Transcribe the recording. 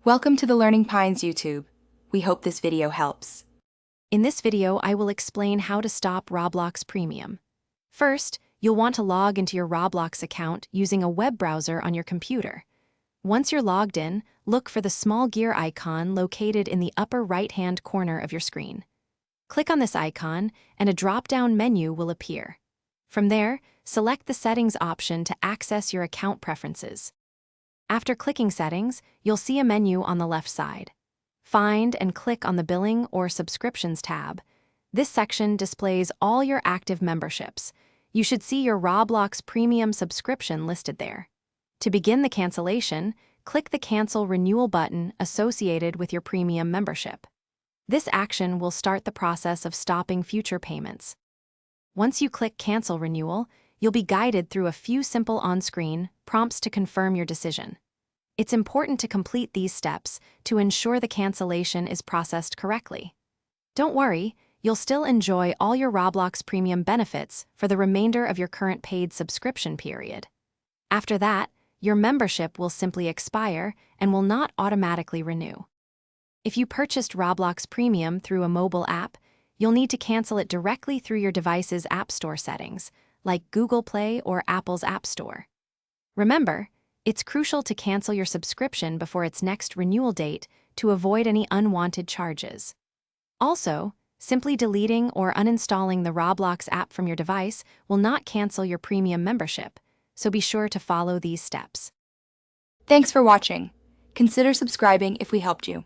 Welcome to the Learning Pines YouTube. We hope this video helps. In this video, I will explain how to stop Roblox Premium. First, you'll want to log into your Roblox account using a web browser on your computer. Once you're logged in, look for the small gear icon located in the upper right-hand corner of your screen. Click on this icon, and a drop-down menu will appear. From there, select the Settings option to access your account preferences. After clicking Settings, you'll see a menu on the left side. Find and click on the Billing or Subscriptions tab. This section displays all your active memberships. You should see your Roblox Premium subscription listed there. To begin the cancellation, click the Cancel Renewal button associated with your premium membership. This action will start the process of stopping future payments. Once you click Cancel Renewal, you'll be guided through a few simple on-screen prompts to confirm your decision. It's important to complete these steps to ensure the cancellation is processed correctly. Don't worry, you'll still enjoy all your Roblox Premium benefits for the remainder of your current paid subscription period. After that, your membership will simply expire and will not automatically renew. If you purchased Roblox Premium through a mobile app, you'll need to cancel it directly through your device's App Store settings, like Google Play or Apple's App Store. Remember, it's crucial to cancel your subscription before its next renewal date to avoid any unwanted charges. Also, simply deleting or uninstalling the Roblox app from your device will not cancel your premium membership, so be sure to follow these steps. Thanks for watching. Consider subscribing if we helped you.